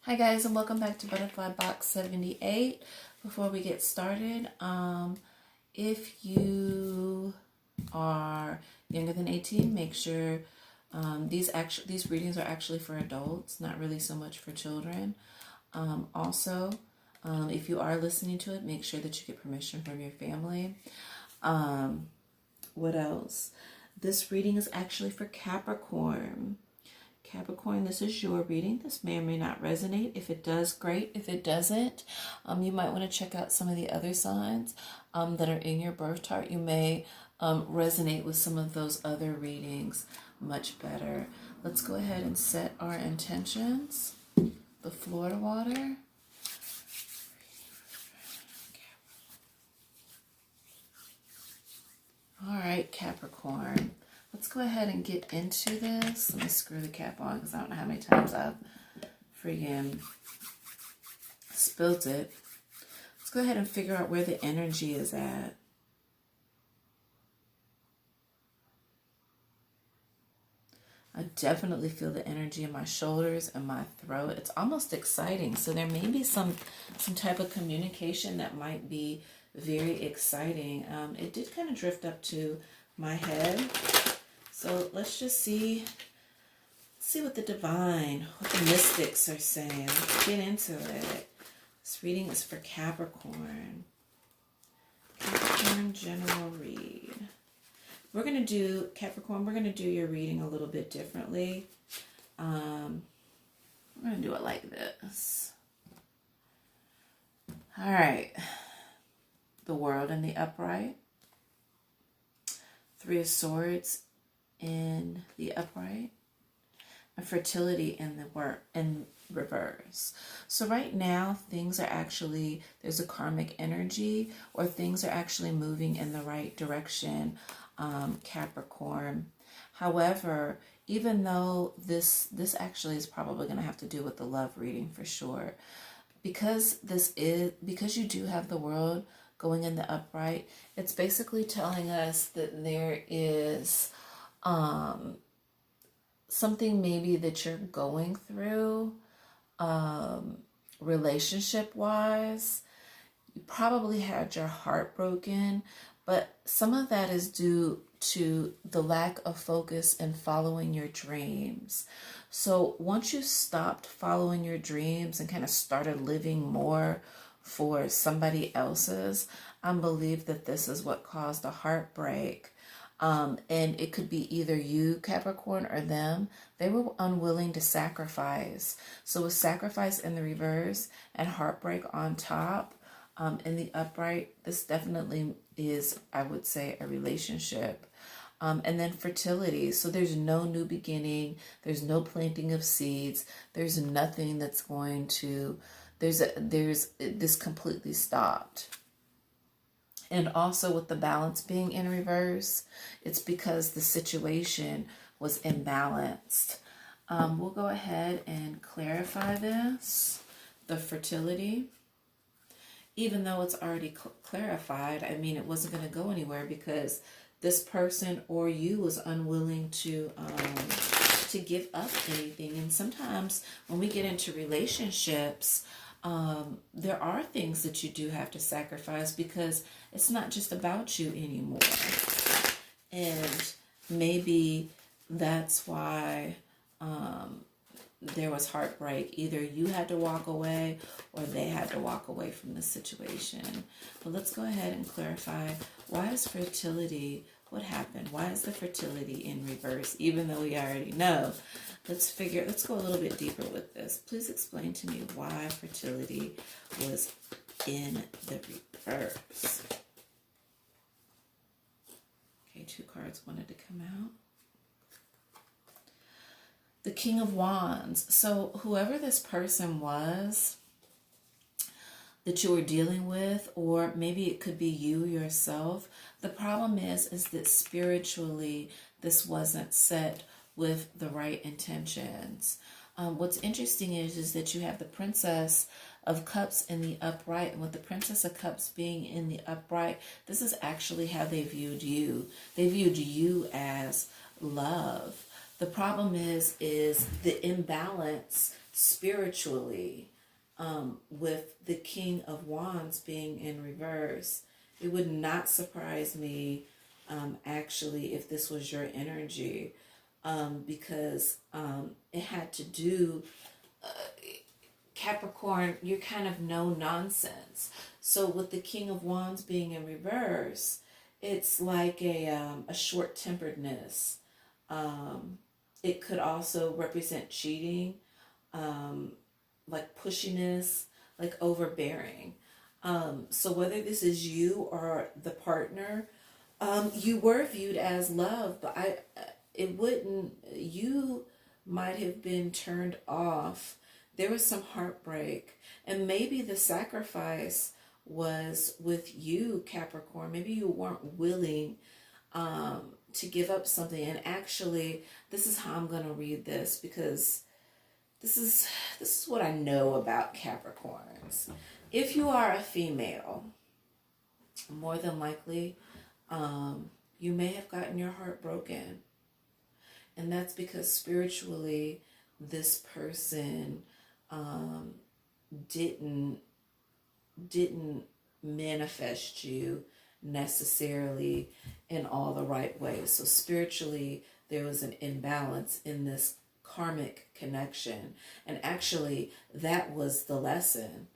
Hi guys, and welcome back to Butterfly Box 78. Before we get started, if you are younger than 18, make sure these readings are actually for adults, not really so much for children. If you are listening to it, make sure that you get permission from your family. What else? This reading is actually for Capricorn. Capricorn, this is your reading. This may or may not resonate. If it does, great. If it doesn't, you might want to check out some of the other signs that are in your birth chart. You may resonate with some of those other readings much better. Let's go ahead and set our intentions. The Florida water. All right, Capricorn. Let's go ahead and get into this. Let me screw the cap on because I don't know how many times I've freaking spilled it. Let's go ahead and figure out where the energy is at. I definitely feel the energy in my shoulders and my throat. It's almost exciting. So there may be some type of communication that might be very exciting. It did kind of drift up to my head. So let's just see what the divine, what the mystics are saying. Let's get into it. This reading is for Capricorn. Capricorn general read. We're going to do, Capricorn, we're going to do your reading a little bit differently. We're going to do it like this. All right. The World in the upright. Three of Swords in the upright, and fertility in reverse. So right now things are actually, there's a karmic energy, or things are actually moving in the right direction, Capricorn. However, even though this actually is probably going to have to do with the love reading for sure, because you do have the World going in the upright, it's basically telling us that there is something maybe that you're going through relationship wise. You probably had your heart broken, but some of that is due to the lack of focus and following your dreams. So once you stopped following your dreams and kind of started living more for somebody else's, I believe that this is what caused a heartbreak. And it could be either you, Capricorn, or them. They were unwilling to sacrifice. So with sacrifice in the reverse and heartbreak on top, in the upright, this definitely is, I would say, a relationship. And then fertility. So there's no new beginning. There's no planting of seeds. There's nothing that's going to, this completely stopped. And also with the balance being in reverse, it's because the situation was imbalanced. We'll go ahead and clarify this, the fertility. Even though it's already clarified, I mean, it wasn't going to go anywhere because this person or you was unwilling to give up anything. And sometimes when we get into relationships, there are things that you do have to sacrifice because it's not just about you anymore. And maybe that's why there was heartbreak. Either you had to walk away or they had to walk away from the situation. But let's go ahead and clarify, why is fertility, what happened? Why is the fertility in reverse? Even though we already know. Let's go a little bit deeper with this. Please explain to me why fertility was in the reverse. Okay, 2 cards wanted to come out. The King of Wands. So whoever this person was that you were dealing with, or maybe it could be you yourself, the problem is that spiritually this wasn't set with the right intentions. What's interesting is that you have the Princess of Cups in the upright, and with the Princess of Cups being in the upright, this is actually how they viewed you. They viewed you as love. The problem is the imbalance spiritually, with the King of Wands being in reverse, it would not surprise me, actually, if this was your energy, because it had to do, Capricorn, you're kind of no nonsense. So with the King of Wands being in reverse, it's like a short temperedness. It could also represent cheating, like pushiness, like overbearing. So whether this is you or the partner, you were viewed as love, but it wouldn't, you might have been turned off. There was some heartbreak, and maybe the sacrifice was with you, Capricorn. Maybe you weren't willing to give up something. And actually, this is how I'm going to read this, because this is what I know about Capricorns. If you are a female, more than likely, you may have gotten your heart broken. And that's because spiritually, this person didn't manifest you necessarily in all the right ways. So spiritually, there was an imbalance in this karmic connection. And actually, that was the lesson.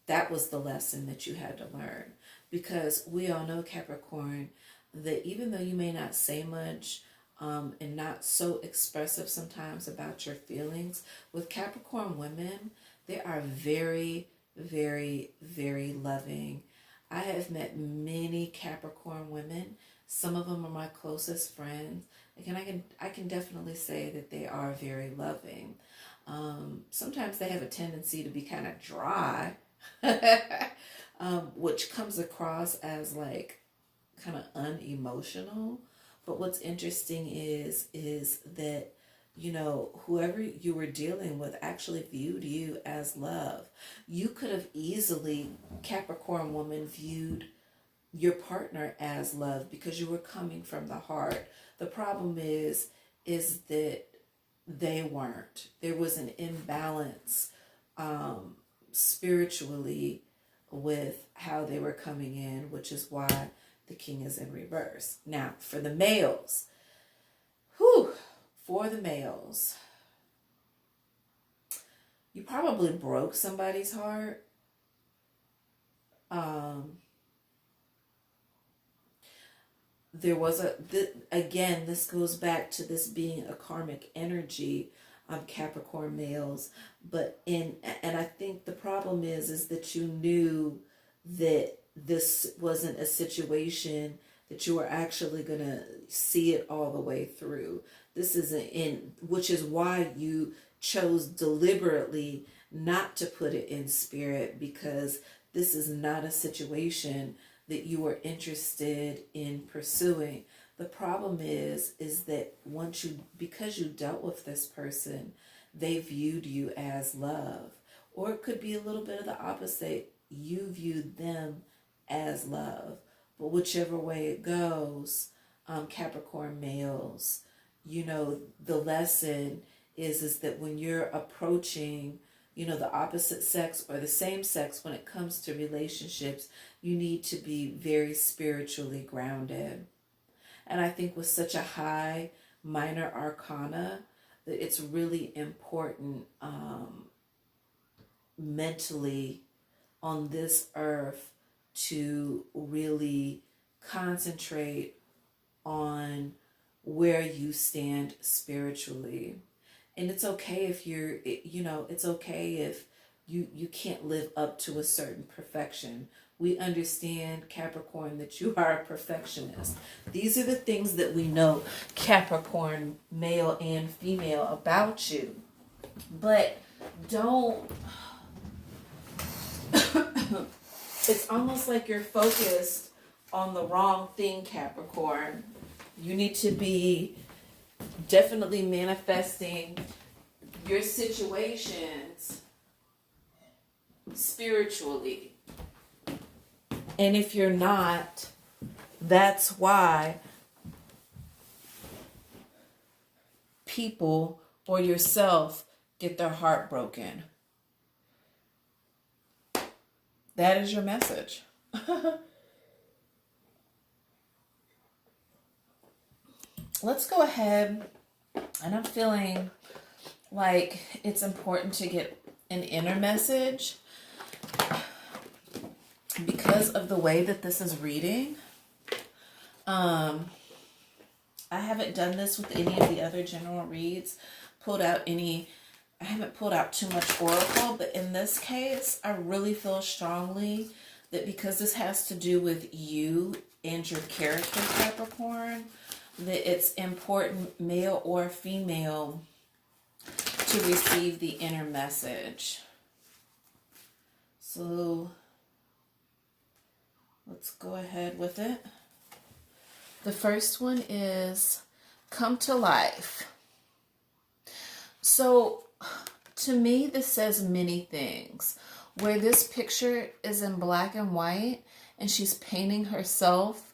That was the lesson that you had to learn. Because we all know, Capricorn, that even though you may not say much, and not so expressive sometimes about your feelings, with Capricorn women, they are very, very, very loving. I have met many Capricorn women. Some of them are my closest friends. Again, I can definitely say that they are very loving. Sometimes they have a tendency to be kind of dry, which comes across as like kind of unemotional. But what's interesting is that, you know, whoever you were dealing with actually viewed you as love. You could have easily, Capricorn woman, viewed your partner as love because you were coming from the heart. The problem is that they weren't. There was an imbalance spiritually with how they were coming in, which is why the King is in reverse. Now, for the males, you probably broke somebody's heart. There was again, this goes back to this being a karmic energy, Capricorn males. And I think the problem is that you knew that this wasn't a situation that you were actually going to see it all the way through. This isn't which is why you chose deliberately not to put it in spirit, because this is not a situation that you were interested in pursuing. The problem is that because you dealt with this person, they viewed you as love. Or it could be a little bit of the opposite. You viewed them as love. But whichever way it goes, Capricorn males, you know, the lesson is that when you're approaching, you know, the opposite sex or the same sex, when it comes to relationships, you need to be very spiritually grounded. And I think with such a high minor arcana, that it's really important mentally on this earth to really concentrate on where you stand spiritually. And it's okay if it's okay if you can't live up to a certain perfection. We understand, Capricorn, that you are a perfectionist. These are the things that we know, Capricorn, male and female, about you. But don't... It's almost like you're focused on the wrong thing, Capricorn. You need to be definitely manifesting your situations spiritually. And if you're not, that's why people or yourself get their heart broken. That is your message. Let's go ahead, and I'm feeling like it's important to get an inner message because of the way that this is reading. I haven't done this with any of the other general reads, I haven't pulled out too much oracle, but in this case, I really feel strongly that because this has to do with you and your character, Capricorn, that it's important, male or female, to receive the inner message. So let's go ahead with it. The first one is come to life. So to me, this says many things. Where this picture is in black and white and she's painting herself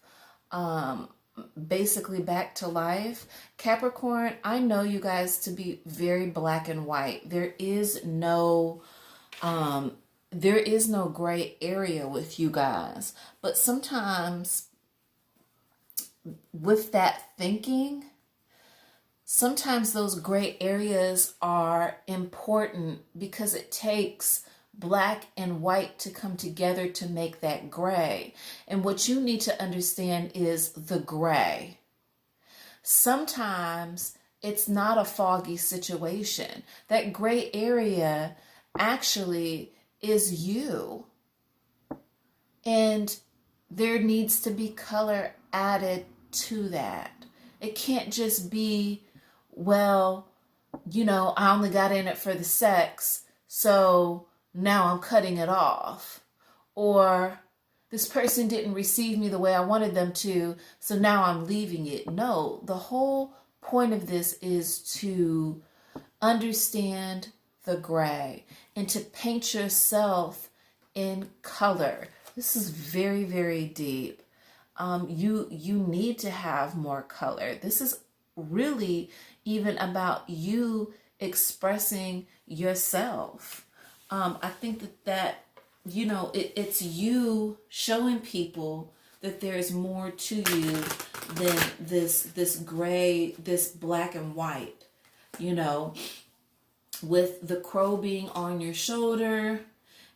basically back to life. Capricorn, I know you guys to be very black and white. There is no gray area with you guys. But sometimes with that thinking, sometimes those gray areas are important because it takes black and white to come together to make that gray. And what you need to understand is the gray. Sometimes it's not a foggy situation. That gray area actually is you. And there needs to be color added to that. It can't just be, well, you know, I only got in it for the sex, so now I'm cutting it off. Or this person didn't receive me the way I wanted them to, so now I'm leaving it. No, the whole point of this is to understand the gray and to paint yourself in color. This is very, very deep. You need to have more color. This is really even about you expressing yourself. I think that you know, it's you showing people that there's more to you than this gray, this black and white, you know, with the crow being on your shoulder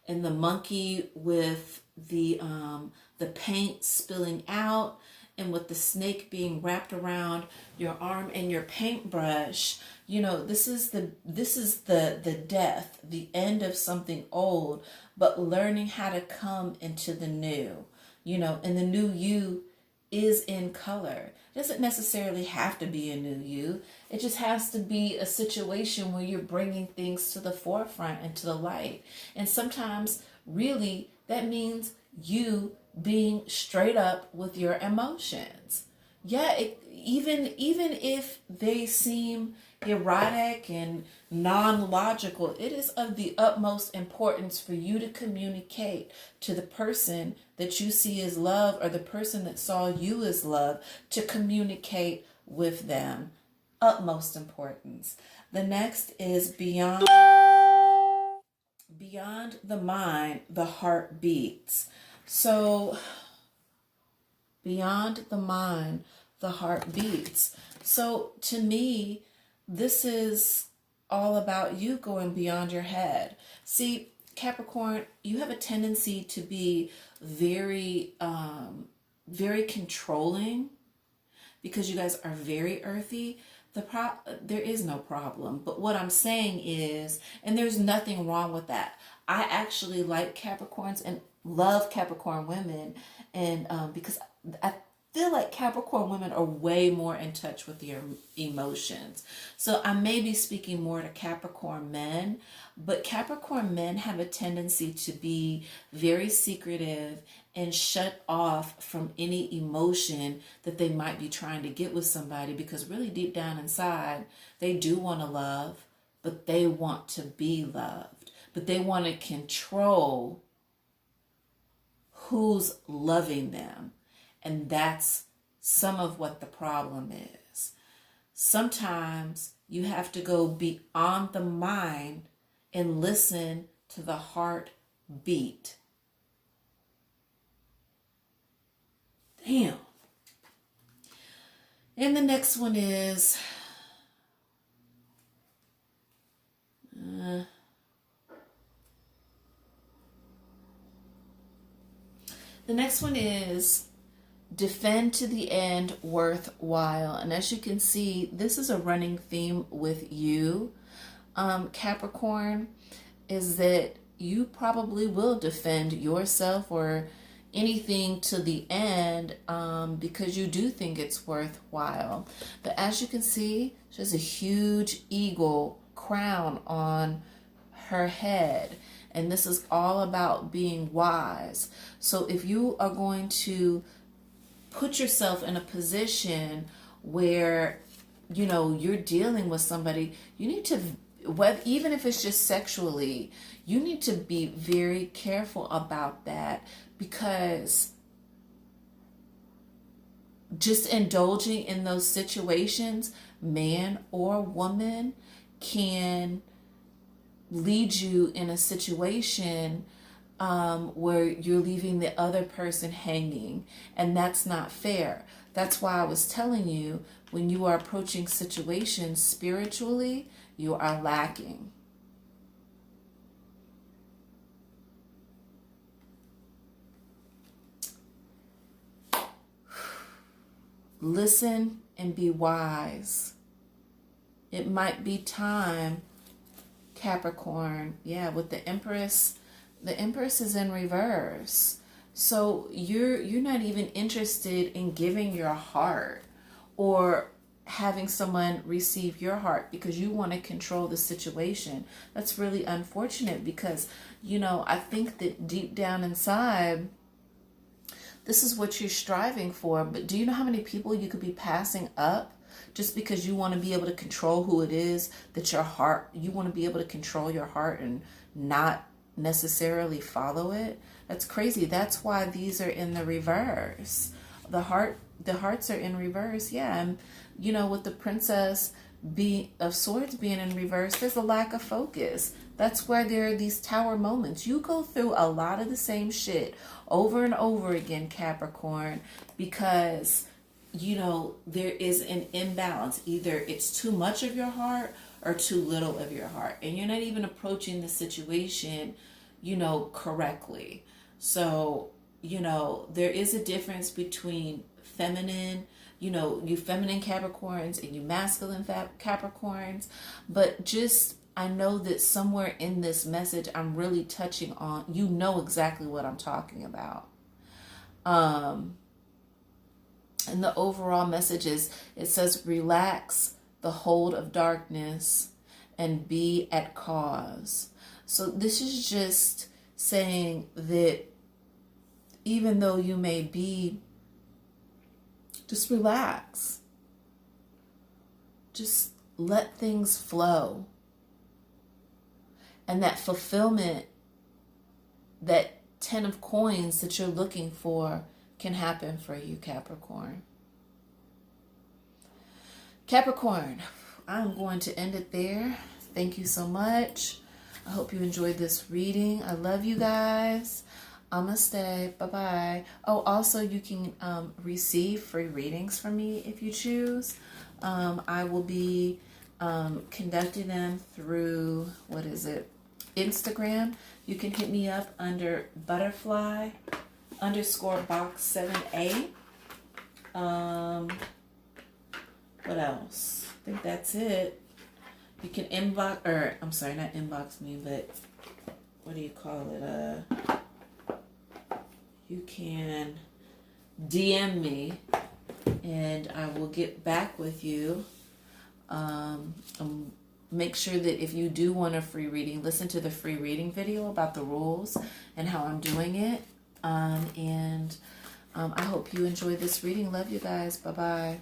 and the monkey with the paint spilling out, and with the snake being wrapped around your arm and your paintbrush. You know, this is the death, the end of something old, but learning how to come into the new, you know, and the new you is in color. It doesn't necessarily have to be a new you. It just has to be a situation where you're bringing things to the forefront and to the light. And sometimes really that means you being straight up with your emotions. Yeah, even if they seem erratic and non-logical, it is of the utmost importance for you to communicate to the person that you see as love, or the person that saw you as love, to communicate with them. Utmost importance. The next is beyond the mind, the heart beats. So beyond the mind, the heart beats. So to me, this is all about you going beyond your head. See, Capricorn, you have a tendency to be very, very controlling because you guys are very earthy. There is no problem. But what I'm saying is, and there's nothing wrong with that. I actually like Capricorns and love Capricorn women, and because I feel like Capricorn women are way more in touch with your emotions. So I may be speaking more to Capricorn men, but Capricorn men have a tendency to be very secretive and shut off from any emotion that they might be trying to get with somebody, because really deep down inside, they do want to love, but they want to be loved. But they want to control who's loving them. And that's some of what the problem is. Sometimes You have to go beyond the mind and listen to the heart beat. Damn. And the next one is defend to the end, worthwhile. And as you can see, this is a running theme with you, Capricorn, is that you probably will defend yourself or anything to the end because you do think it's worthwhile. But as you can see, she has a huge eagle crown on her head. And this is all about being wise. So if you are going to put yourself in a position where, you know, you're dealing with somebody, you need to, even if it's just sexually, you need to be very careful about that, because just indulging in those situations, man or woman, can lead you in a situation where you're leaving the other person hanging, and that's not fair. That's why I was telling you, when you are approaching situations spiritually, you are lacking. Listen and be wise. It might be time, Capricorn. Yeah, with the Empress is in reverse. So you're not even interested in giving your heart or having someone receive your heart because you want to control the situation. That's really unfortunate, because, you know, I think that deep down inside, this is what you're striving for. But do you know how many people you could be passing up just because you want to be able to control who it is that you want to be able to control your heart and not necessarily follow it? That's crazy. That's why these are in the reverse. The hearts are in reverse. Yeah. And, you know, with the Princess of Swords being in reverse, there's a lack of focus. That's where there are these tower moments. You go through a lot of the same shit over and over again, Capricorn, because, you know, there is an imbalance. Either it's too much of your heart or too little of your heart, and you're not even approaching the situation, you know, correctly. So, you know, there is a difference between feminine, you know, you feminine Capricorns and you masculine Capricorns. But just, I know that somewhere in this message, I'm really touching on, you know exactly what I'm talking about. And the overall message is, it says, relax the hold of darkness and be at cause. So this is just saying that even though you may be, just relax. Just let things flow. And that fulfillment, that 10 of coins that you're looking for, can happen for you, Capricorn. Capricorn, I'm going to end it there. Thank you so much. I hope you enjoyed this reading. I love you guys. Namaste. Bye-bye. Oh, also, you can receive free readings from me if you choose. I will be conducting them through, Instagram. You can hit me up under butterfly_box7a. What else? I think that's it. You can not inbox me, but what do you call it? You can DM me and I will get back with you. Make sure that if you do want a free reading, listen to the free reading video about the rules and how I'm doing it. I hope you enjoyed this reading. Love you guys. Bye-bye.